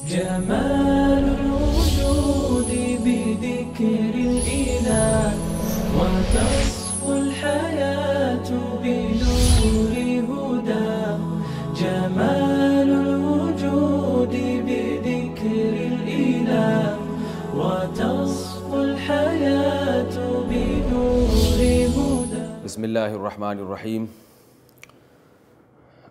جمال الوجود بذكر الإله وتصفو الحياة بنور هداه. جمال الوجود بذكر الإله وتصفو الحياة بنور هداه. بسم اللہ الرحمن الرحیم.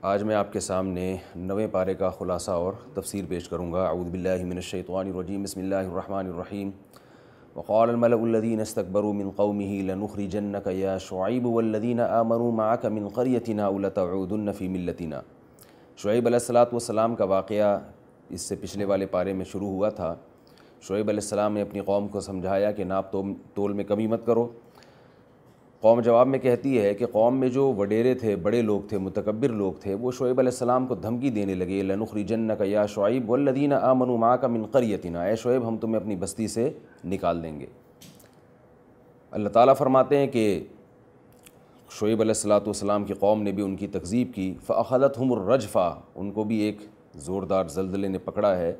آج میں آپ کے سامنے 9ویں پارے کا خلاصہ اور تفسیر پیش کروں گا. اعوذ باللہ من الشیطان الرجیم. بسم اللہ الرحمن الرحیم. وقال الملأ الذین استکبروا من قومه لنخرجنک یا شعیب والذین آمنوا معک من قریتنا او لتعودن فی ملتنا. شعیب علیہ السلام کا واقعہ اس سے پچھلے والے پارے میں شروع ہوا تھا. شعیب علیہ السلام نے اپنی قوم کو سمجھایا کہ ناپ تول میں کمی مت کرو. قوم جواب میں کہتی ہے کہ قوم میں جو وڈیرے تھے، بڑے لوگ تھے، متکبر لوگ تھے، وہ شعیب علیہ السلام کو دھمکی دینے لگے. لنخرجنک یا شعیب والذین آمنوا معک من قریتنا. اے شعیب ہم تمہیں اپنی بستی سے نکال دیں گے. اللہ تعالیٰ فرماتے ہیں کہ شعیب علیہ السلام کی قوم نے بھی ان کی تکذیب کی. فأخذتهم الرجفہ. ان کو بھی ایک زوردار زلزلے نے پکڑا ہے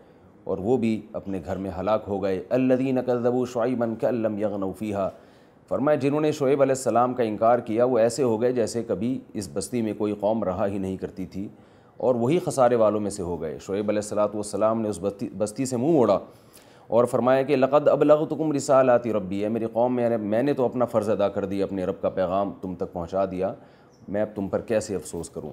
اور وہ بھی اپنے گھر میں ہلاک ہو گئے. الذین کذبوا شعیبا کأن لم یغنوا فیہا. فرمایا جنہوں نے شعیب علیہ السلام کا انکار کیا وہ ایسے ہو گئے جیسے کبھی اس بستی میں کوئی قوم رہا ہی نہیں کرتی تھی، اور وہی خسارے والوں میں سے ہو گئے. شعیب علیہ السلام نے اس بستی سے منہ موڑا اور فرمایا کہ لقد ابلغتکم رسالات ربی. ہے میری قوم میں نے تو اپنا فرض ادا کر دیا، اپنے رب کا پیغام تم تک پہنچا دیا، میں اب تم پر کیسے افسوس کروں.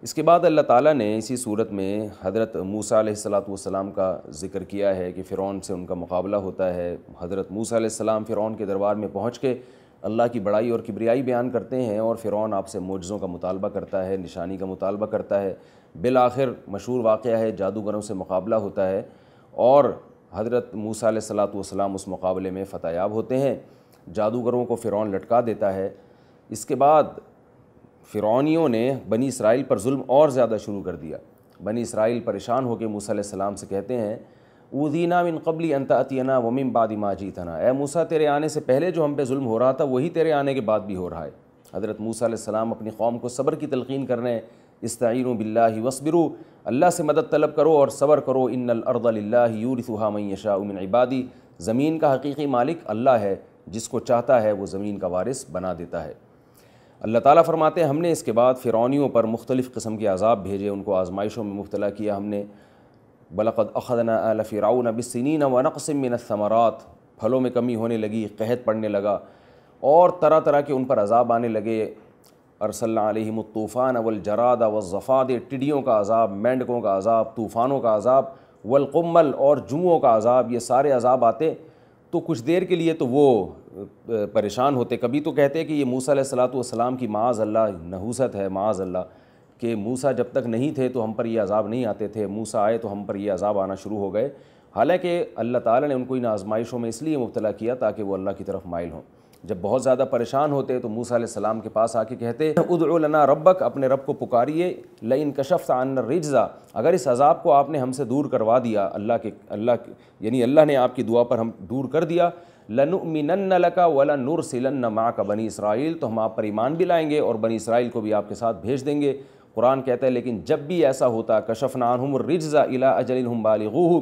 اس کے بعد اللہ تعالیٰ نے اسی صورت میں حضرت موسیٰ علیہ السلام کا ذکر کیا ہے کہ فرعون سے ان کا مقابلہ ہوتا ہے. حضرت موسیٰ علیہ السلام فرعون کے دربار میں پہنچ کے اللہ کی بڑائی اور کبریائی بیان کرتے ہیں، اور فرعون آپ سے معجزوں کا مطالبہ کرتا ہے، نشانی کا مطالبہ کرتا ہے. بالآخر مشہور واقعہ ہے، جادوگروں سے مقابلہ ہوتا ہے اور حضرت موسیٰ علیہ السلام اس مقابلے میں فتح یاب ہوتے ہیں. جادوگروں کو فرعون لٹکا دیتا ہے. اس کے بعد فرعونیوں نے بنی اسرائیل پر ظلم اور زیادہ شروع کر دیا. بنی اسرائیل پریشان ہو کے موسیٰ علیہ السلام سے کہتے ہیں اوذینا من قبل ان تأتینا ومن بعد ما جئتنا. اے موسیٰ تیرے آنے سے پہلے جو ہم پہ ظلم ہو رہا تھا وہی تیرے آنے کے بعد بھی ہو رہا ہے. حضرت موسیٰ علیہ السلام اپنی قوم کو صبر کی تلقین کر رہے ہیں. استعینوا باللہ واصبروا. اللہ سے مدد طلب کرو اور صبر کرو. ان الارض للہ یورثها من یشاء من عبادی. زمین کا حقیقی مالک اللہ ہے، جس کو چاہتا ہے وہ زمین کا وارث بنا دیتا ہے. اللہ تعالیٰ فرماتے ہیں ہم نے اس کے بعد فرعونیوں پر مختلف قسم کے عذاب بھیجے، ان کو آزمائشوں میں مبتلا کیا ہم نے. بَلَقَدْ أَخَذْنَا آلَ فِرْعَوْنَ بِالسِّنِينَ وَنَقْصٍ مِّنَ الثَّمَرَاتِ. پھلوں میں کمی ہونے لگی، قحط پڑنے لگا اور طرح طرح کے ان پر عذاب آنے لگے. أَرْسَلْنَا عَلَيْهِمُ الطُّوفَانَ وَالْجَرَادَ وَالضَّفَادِعَ. ٹڈیوں کا عذاب، مینڈکوں کا عذاب، طوفانوں کا عذاب. والقمل اور جوؤں کا عذاب. یہ سارے عذاب آتے تو کچھ دیر کے لیے تو وہ پریشان ہوتے. کبھی تو کہتے کہ یہ موسیٰ علیہ السلام کی معاذ اللہ نحوست ہے، معاذ اللہ، کہ موسیٰ جب تک نہیں تھے تو ہم پر یہ عذاب نہیں آتے تھے، موسیٰ آئے تو ہم پر یہ عذاب آنا شروع ہو گئے. حالانکہ اللہ تعالیٰ نے ان کو ان آزمائشوں میں اس لیے مبتلا کیا تاکہ وہ اللہ کی طرف مائل ہوں. جب بہت زیادہ پریشان ہوتے تو موسیٰ علیہ السلام کے پاس آ کے کہتے ادعو لنا ربک. اپنے رب کو پکاریے. لئن کشفت عنا الرجز. اگر اس عذاب کو آپ نے ہم سے دور کروا دیا، یعنی اللہ نے آپ کی دعا پر ہم دور کر دیا، لنؤمنن لک ولنرسلن معک بنی اسرائیل. تو ہم آپ پر ایمان بھی لائیں گے اور بنی اسرائیل کو بھی آپ کے ساتھ بھیج دیں گے. قرآن کہتا ہے لیکن جب بھی ایسا ہوتا کشفنا عنہم الرجز الی اجل ہم بالغوہ،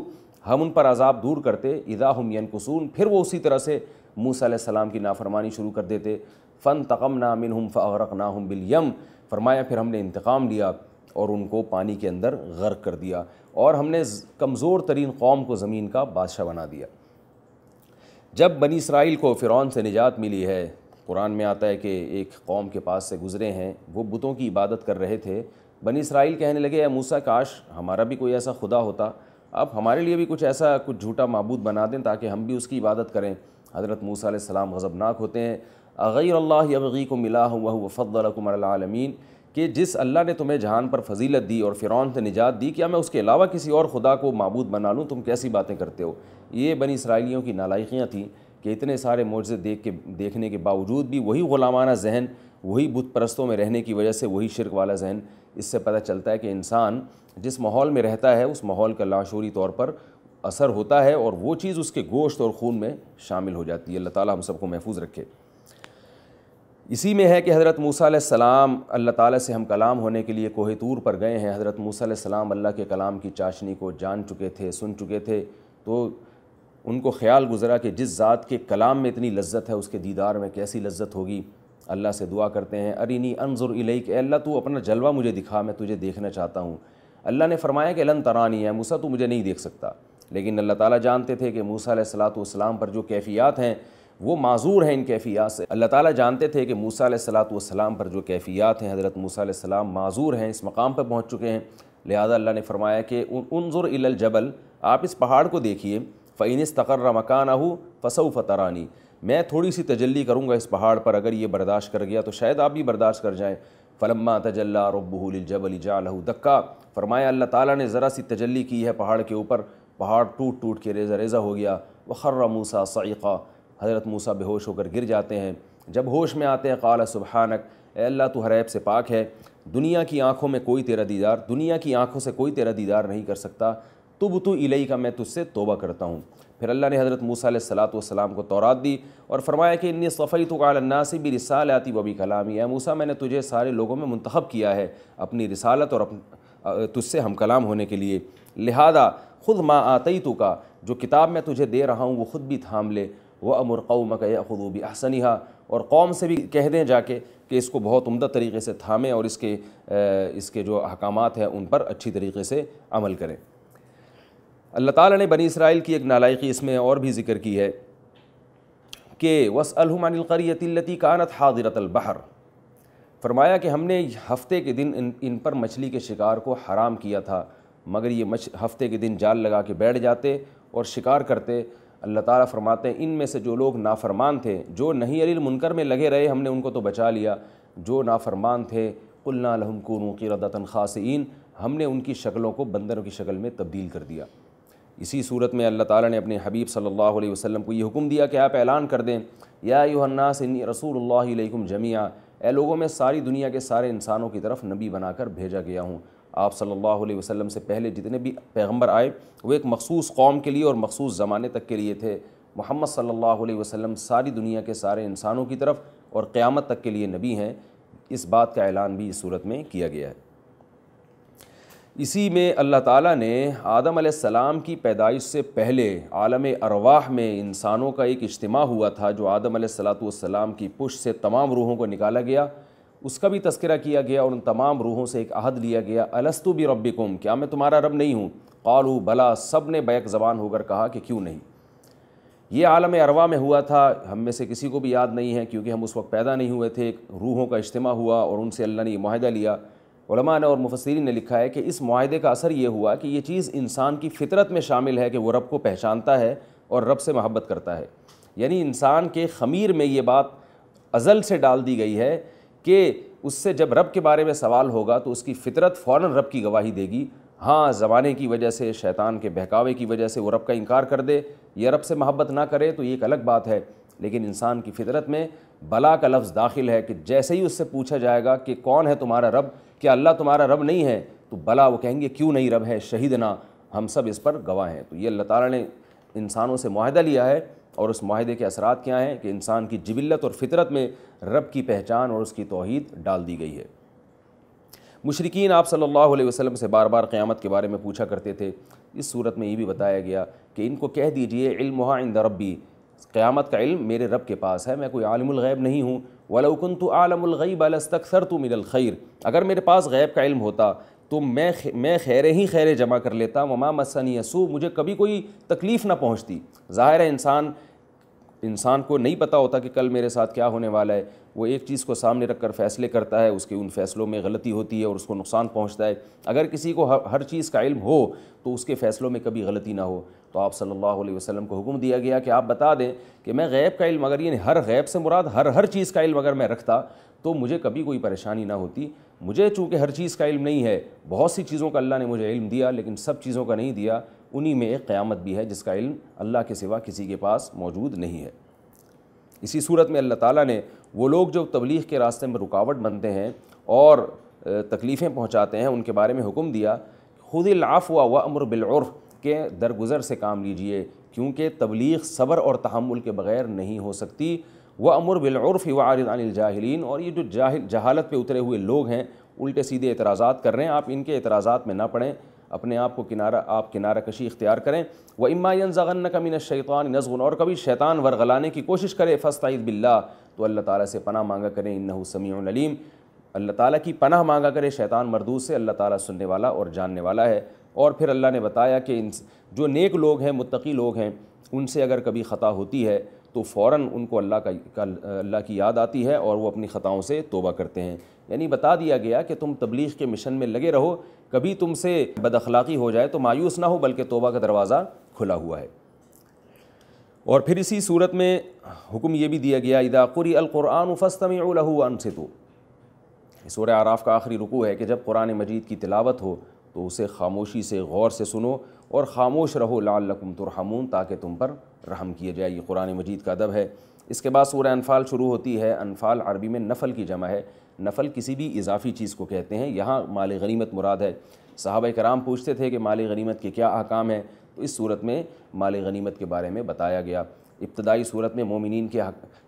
ہم ان پر عذاب دور کرتے، اذا ہم ینکثون، پھر وہ اسی طرح سے موسیٰ علیہ السلام کی نافرمانی شروع کر دیتے. فانتقمنا منہم فاغرقناہم بالیم. فرمایا پھر ہم نے انتقام لیا اور ان کو پانی کے اندر غرق کر دیا، اور ہم نے کمزور ترین قوم کو زمین کا بادشاہ بنا دیا. جب بنی اسرائیل کو فرعون سے نجات ملی ہے، قرآن میں آتا ہے کہ ایک قوم کے پاس سے گزرے ہیں، وہ بتوں کی عبادت کر رہے تھے. بنی اسرائیل کہنے لگے اے موسیٰ کاش ہمارا بھی کوئی ایسا خدا ہوتا، اب ہمارے لیے بھی کچھ ایسا کچھ جھوٹا معبود بنا دیں تاکہ ہم بھی اس کی عبادت کریں. حضرت موسیٰ علیہ السلام غضبناک ہوتے ہیں. اغیر اللہ یبغیکم الہ وہو فضلکم علی العالمین. کہ جس اللہ نے تمہیں جہان پر فضیلت دی اور فرعون سے نجات دی، کیا میں اس کے علاوہ کسی اور خدا کو معبود بنا لوں؟ تم کیسی باتیں کرتے ہو. یہ بنی اسرائیلیوں کی نالائقیاں تھیں کہ اتنے سارے معجزے دیکھنے کے باوجود بھی وہی غلامانہ ذہن، وہی بت پرستوں میں رہنے کی وجہ سے وہی شرک والا ذہن. اس سے پتہ چلتا ہے کہ انسان جس ماحول میں رہتا ہے اس ماحول کا لاشعوری طور پر اثر ہوتا ہے اور وہ چیز اس کے گوشت اور خون میں شامل ہو جاتی ہے. اللہ تعالیٰ ہم سب کو محفوظ رکھے. اسی میں ہے کہ حضرت موسیٰ علیہ السلام اللہ تعالیٰ سے ہم کلام ہونے کے لیے کوہ طور پر گئے ہیں۔ حضرت موسیٰ علیہ السلام اللہ کے کلام کی چاشنی کو جان چکے تھے، سن چکے تھے، تو ان کو خیال گزرا کہ جس ذات کے کلام میں اتنی لذت ہے اس کے دیدار میں کیسی لذت ہوگی۔ اللہ سے دعا کرتے ہیں ارینی انظر الیک، اے اللہ تو اپنا جلوہ مجھے دکھا، میں تجھے دیکھنا چاہتا ہوں۔ اللہ نے فرمایا کہ لن ترانی، ہے موسیٰ تو مجھے نہیں دیکھ سکتا، لیکن اللہ تعالیٰ جانتے تھے کہ موسیٰ علیہ السلام پر جو کیفیات ہیں وہ معذور ہیں ان کیفیات سے۔ اللہ تعالیٰ جانتے تھے کہ موسیٰ علیہ السلام پر جو کیفیات ہیں، حضرت موسیٰ علیہ السلام معذور ہیں، اس مقام پر پہنچ چکے ہیں، لہذا اللہ نے فرمایا کہ انظر الی الجبل، آپ اس پہاڑ کو دیکھیے، فإن استقر مکانہ فسوف ترانی، میں تھوڑی سی تجلی کروں گا اس پہاڑ پر، اگر یہ برداشت کر گیا تو شاید آپ بھی برداشت کر جائیں۔ فلما تجلی ربہ للجبل جعلہ دکا، فرمایا اللہ تعالیٰ نے ذرا سی تجلی کی ہے پہاڑ کے اوپر، پہاڑ ٹوٹ ٹوٹ کے ریزہ ریزہ ہو گیا۔ وخر موسیٰ صعقا، حضرت موسیٰ بے ہوش ہو کر گر جاتے ہیں۔ جب ہوش میں آتے ہیں قال سبحانک، اے اللہ تو ہر عیب سے پاک ہے، دنیا کی آنکھوں میں کوئی تیرا دیدار، دنیا کی آنکھوں سے کوئی تیرا دیدار نہیں کر سکتا، تبت الیک، میں تجھ سے توبہ کرتا ہوں۔ پھر اللہ نے حضرت موسیٰ علیہ السلام کو تورات دی اور فرمایا کہ انی اصطفیتک علی الناس برسالاتی و بکلامی، اے موسیٰ میں نے تجھے سارے لوگوں میں منتخب کیا ہے اپنی رسالت اور تجھ سے ہم کلام ہونے کے لیے، لہذا خذ ما آتیتک، جو کتاب میں تجھے دے رہا ہوں وہ خود بھی تھام لے، وَأَمُرْ قَوْمَكَ يَأْخُذُوا بِأَحْسَنِهَا، اور قوم سے بھی کہہ دیں جا کے کہ اس کو بہت عمدہ طریقے سے تھامیں اور اس کے جو احکامات ہیں ان پر اچھی طریقے سے عمل کریں۔ اللہ تعالیٰ نے بنی اسرائیل کی ایک نالائقی اس میں اور بھی ذکر کی ہے کہ وَاسْأَلْهُمْ عَنِ الْقَرْيَةِ الَّتِي كَانَتْ حَاضِرَةَ الْبَحْرِ، فرمایا کہ ہم نے ہفتے کے دن ان پر مچھلی کے شکار کو حرام کیا تھا، مگر یہ ہفتے کے دن جال لگا کے بیٹھ جاتے اور شکار کرتے۔ اللہ تعالیٰ فرماتے ہیں ان میں سے جو لوگ نافرمان تھے، جو نہی علی المنکر میں لگے رہے، ہم نے ان کو تو بچا لیا، جو نافرمان تھے قلنا لہم کونوا قردۃ خاسئین، ہم نے ان کی شکلوں کو بندروں کی شکل میں تبدیل کر دیا۔ اسی صورت میں اللہ تعالیٰ نے اپنے حبیب صلی اللہ علیہ وسلم کو یہ حکم دیا کہ آپ اعلان کر دیں یا ایھا الناس انی رسول اللہ الیکم جمیعا، اے لوگوں میں ساری دنیا کے سارے انسانوں کی طرف نبی بنا کر بھیجا گیا ہوں۔ آپ صلی اللہ علیہ وسلم سے پہلے جتنے بھی پیغمبر آئے وہ ایک مخصوص قوم کے لیے اور مخصوص زمانے تک کے لیے تھے، محمد صلی اللہ علیہ وسلم ساری دنیا کے سارے انسانوں کی طرف اور قیامت تک کے لیے نبی ہیں، اس بات کا اعلان بھی اس صورت میں کیا گیا ہے۔ اسی میں اللہ تعالیٰ نے آدم علیہ السلام کی پیدائش سے پہلے عالم ارواح میں انسانوں کا ایک اجتماع ہوا تھا، جو آدم علیہ السلام کی پشت سے تمام روحوں کو نکالا گیا، اس کا بھی تذکرہ کیا گیا اور ان تمام روحوں سے ایک عہد لیا گیا، الست بربکم، کیا میں تمہارا رب نہیں ہوں؟ قالوا بلا، سب نے بیک زبان ہو کر کہا کہ کیوں نہیں۔ یہ عالم ارواح میں ہوا تھا، ہم میں سے کسی کو بھی یاد نہیں ہے کیونکہ ہم اس وقت پیدا نہیں ہوئے تھے۔ روحوں کا اجتماع ہوا اور ان سے اللہ نے یہ معاہدہ لیا۔ علماء نے اور مفسرین نے لکھا ہے کہ اس معاہدے کا اثر یہ ہوا کہ یہ چیز انسان کی فطرت میں شامل ہے کہ وہ رب کو پہچانتا ہے اور رب سے محبت کرتا ہے، یعنی انسان کے خمیر میں یہ بات ازل سے ڈال دی گئی ہے کہ اس سے جب رب کے بارے میں سوال ہوگا تو اس کی فطرت فوراً رب کی گواہی دے گی۔ ہاں زمانے کی وجہ سے، شیطان کے بہکاوے کی وجہ سے وہ رب کا انکار کر دے یا رب سے محبت نہ کرے تو یہ ایک الگ بات ہے، لیکن انسان کی فطرت میں بلا کا لفظ داخل ہے کہ جیسے ہی اس سے پوچھا جائے گا کہ کون ہے تمہارا رب، کیا اللہ تمہارا رب نہیں ہے، تو بلا وہ کہیں گے کیوں نہیں رب ہے، شہیدنا، ہم سب اس پر گواہ ہیں۔ تو یہ اللہ تعالیٰ نے انسانوں سے معاہدہ لیا ہے اور اس معاہدے کے اثرات کیا ہیں کہ انسان کی جبلت اور فطرت میں رب کی پہچان اور اس کی توحید ڈال دی گئی ہے۔ مشرکین آپ صلی اللہ علیہ وسلم سے بار بار قیامت کے بارے میں پوچھا کرتے تھے، اس صورت میں یہ بھی بتایا گیا کہ ان کو کہہ دیجئے علمھا عند ربی، قیامت کا علم میرے رب کے پاس ہے، میں کوئی عالم الغیب نہیں ہوں۔ وَلَوْ كُنْتُ أَعْلَمُ الْغَيْبَ لَاسْتَكْثَرْتُ مِنَ الْخَيْرِ، اگر میرے پاس غیب کا علم ہوتا تو میں خیریں ہی خیریں جمع کر لیتا، وَمَا مَسَّنِيَ السُّوءُ، مجھے کبھی کوئی تکلیف نہ پہنچتی۔ ظاہر ہے انسان کو نہیں پتہ ہوتا کہ کل میرے ساتھ کیا ہونے والا ہے، وہ ایک چیز کو سامنے رکھ کر فیصلے کرتا ہے، اس کے ان فیصلوں میں غلطی ہوتی ہے اور اس کو نقصان پہنچتا ہے۔ اگر کسی کو ہر چیز کا علم ہو تو اس کے فیصلوں میں کبھی غلطی نہ ہو، تو آپ صلی اللہ علیہ وسلم کو حکم دیا گیا کہ آپ بتا دیں کہ میں غیب کا علم، اگر یہ ہر غیب سے مراد ہر چیز کا علم اگر میں رکھتا تو مجھے کبھی کوئی پریشانی نہ ہوتی۔ مجھے چونکہ ہر چیز کا علم نہیں ہے، بہت سی چیزوں کا اللہ نے مجھے علم دیا لیکن سب چیزوں کا نہیں دیا، انہی میں ایک قیامت بھی ہے جس کا علم اللہ کے سوا کسی کے پاس موجود نہیں ہے۔ اسی صورت میں اللہ تعالیٰ نے وہ لوگ جو تبلیغ کے راستے میں رکاوٹ بنتے ہیں اور تکلیفیں پہنچاتے ہیں ان کے بارے میں حکم دیا، خذ العفو وامر بالعرف، کہ درگزر سے کام لیجئے، کیونکہ تبلیغ صبر اور تحمل کے بغیر نہیں ہو سکتی۔ وَأْمُرْ بِالْعُرْفِ وَأَعْرِضْ عَنِ الْجَاهِلِينَ، اور یہ جو جہالت پہ اترے ہوئے لوگ ہیں، الٹے سیدھے اعتراضات کر رہے ہیں، آپ ان کے اعتراضات میں نہ پڑیں، اپنے آپ کو کنارہ کشی اختیار کریں۔ وَإِمَّا يَنزَغَنَّكَ مِنَ الشَّيْطَانِ نَزْغٌ، اور کبھی شیطان ورغلانے کی کوشش کرے، فَاسْتَعِذْ بِاللَّهِ، تو اللہ تعالیٰ سے پناہ مانگا کریں، انہ سمیع علیم، اللہ تعالیٰ کی پناہ مانگا کرے شیطان مردود سے، اللہ تعالیٰ سننے والا اور جاننے والا ہے۔ اور پھر اللہ نے بتایا کہ جو نیک لوگ ہیں، متقی لوگ ہیں، ان سے اگر کبھی خطا ہوتی ہے تو فوراً ان کو اللہ کی یاد آتی ہے اور وہ اپنی خطاؤں سے توبہ کرتے ہیں۔ یعنی بتا دیا گیا کہ تم تبلیغ کے مشن میں لگے رہو، کبھی تم سے بد اخلاقی ہو جائے تو مایوس نہ ہو، بلکہ توبہ کا دروازہ کھلا ہوا ہے۔ اور پھر اسی صورت میں حکم یہ بھی دیا گیا، اذا قرئ القرآن فاستمعوا له وانصتوا، سورہ اعراف کا آخری رکوع ہے کہ جب قرآن مجید کی تلاوت ہو تو اسے خاموشی سے غور سے سنو اور خاموش رہو، لعلکم ترحمون، تاکہ تم پر رحم کیا جائے۔ یہ قرآن مجید کا ادب ہے۔ اس کے بعد سورہ انفال شروع ہوتی ہے۔ انفال عربی میں نفل کی جمع ہے، نفل کسی بھی اضافی چیز کو کہتے ہیں، یہاں مال غنیمت مراد ہے۔ صحابہ کرام پوچھتے تھے کہ مال غنیمت کے کیا احکام ہیں، تو اس صورت میں مال غنیمت کے بارے میں بتایا گیا۔ ابتدائی صورت میں مومنین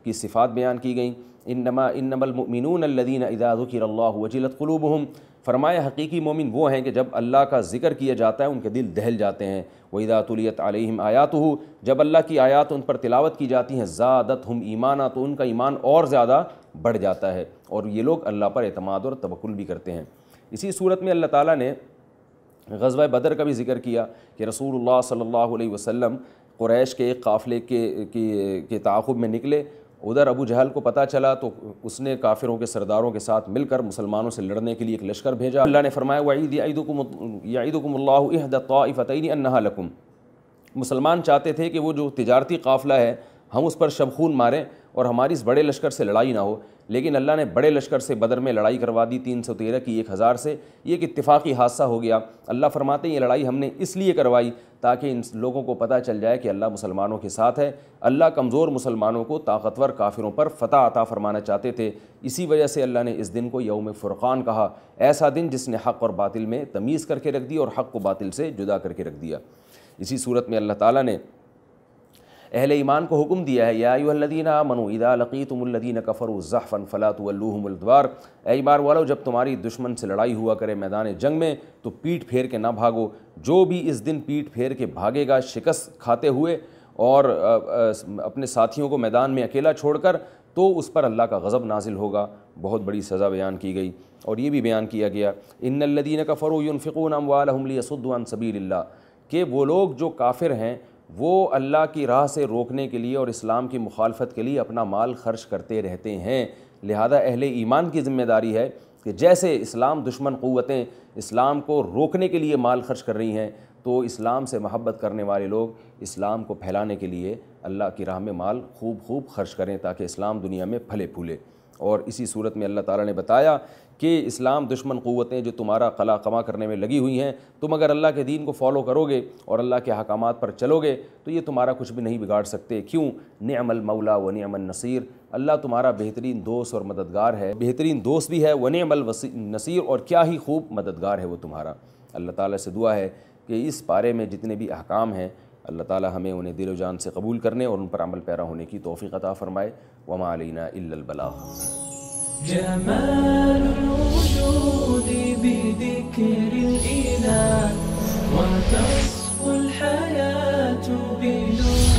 کی صفات بیان کی گئیں، انما المؤمنون الذین اذا ذکر اللہ وجلت قلوبہم، فرمایا حقیقی مومن وہ ہیں کہ جب اللہ کا ذکر کیا جاتا ہے ان کے دل دہل جاتے ہیں۔ وَإِذَا تُلِيَتْ عَلَيْهِمْ آيَاتُهُ، جب اللہ کی آیات ان پر تلاوت کی جاتی ہیں، زَادَتْهُمْ ایمانا، تو ان کا ایمان اور زیادہ بڑھ جاتا ہے، اور یہ لوگ اللہ پر اعتماد اور توکل بھی کرتے ہیں۔ اسی صورت میں اللہ تعالیٰ نے غزوہ بدر کا بھی ذکر کیا کہ رسول اللہ صلی اللہ علیہ وسلم قریش کے ایک قافلے کے تعاقب میں نکلے، ادھر ابو جہل کو پتہ چلا تو اس نے کافروں کے سرداروں کے ساتھ مل کر مسلمانوں سے لڑنے کے لیے ایک لشکر بھیجا۔ اللہ نے فرمایا وَعِيدْ يَعِدُكُمُ اللَّهُ إِحْدَى الطَّائِفَتَيْنِ أَنَّهَا لَكُمْ، مسلمان چاہتے تھے کہ وہ جو تجارتی قافلہ ہے ہم اس پر شب خون ماریں اور ہماری اس بڑے لشکر سے لڑائی نہ ہو، لیکن اللہ نے بڑے لشکر سے بدر میں لڑائی کروا دی، 313 کی 1000 سے۔ یہ ایک اتفاقی حادثہ ہو گیا۔ اللہ فرماتے ہیں یہ لڑائی ہم نے اس لیے کروائی تاکہ ان لوگوں کو پتہ چل جائے کہ اللہ مسلمانوں کے ساتھ ہے۔ اللہ کمزور مسلمانوں کو طاقتور کافروں پر فتح عطا فرمانا چاہتے تھے، اسی وجہ سے اللہ نے اس دن کو یوم فرقان کہا، ایسا دن جس نے حق اور باطل میں تمیز کر کے رکھ دی اور حق کو باطل سے جدا کر کے رکھ دیا۔ اسی صورت میں اللہ تعالیٰ نے اہل ایمان کو حکم دیا ہے، یا ایھا الذین آمنوا اذا لقیتم الذین کفروا زحفا فلا تولوہم الادبار، اے ایمان والو جب تمہاری دشمن سے لڑائی ہوا کرے میدان جنگ میں تو پیٹ پھیر کے نہ بھاگو، جو بھی اس دن پیٹ پھیر کے بھاگے گا شکست کھاتے ہوئے اور اپنے ساتھیوں کو میدان میں اکیلا چھوڑ کر، تو اس پر اللہ کا غضب نازل ہوگا، بہت بڑی سزا بیان کی گئی۔ اور یہ بھی بیان کیا گیا ان الذین کفروا ينفقون اموالهم ليصدوا عن سبیل اللہ، کہ وہ لوگ جو کافر ہیں وہ اللہ کی راہ سے روکنے کے لیے اور اسلام کی مخالفت کے لیے اپنا مال خرچ کرتے رہتے ہیں۔ لہذا اہل ایمان کی ذمہ داری ہے کہ جیسے اسلام دشمن قوتیں اسلام کو روکنے کے لیے مال خرچ کر رہی ہیں، تو اسلام سے محبت کرنے والے لوگ اسلام کو پھیلانے کے لیے اللہ کی راہ میں مال خوب خرچ کریں تاکہ اسلام دنیا میں پھلے پھولے۔ اور اسی صورت میں اللہ تعالیٰ نے بتایا کہ اسلام دشمن قوتیں جو تمہارا قلع قمع کرنے میں لگی ہوئی ہیں، تم اگر اللہ کے دین کو فالو کرو گے اور اللہ کے احکامات پر چلو گے تو یہ تمہارا کچھ بھی نہیں بگاڑ سکتے۔ کیوں؟ نعم المولا و نعم النصیر، اللہ تمہارا بہترین دوست اور مددگار ہے، بہترین دوست بھی ہے، و نعم النصیر، اور کیا ہی خوب مددگار ہے وہ تمہارا۔ اللہ تعالیٰ سے دعا ہے کہ اس پارے میں جتنے بھی احکام ہیں اللہ تعالیٰ ہمیں انہیں دل و جان سے قبول کرنے اور ان پر عمل پیرا ہونے کی توفیق عطا فرمائے۔ وما علینا الا البلاغ۔ جمال الوجود بذكر الإله وتصفو الحياة بنور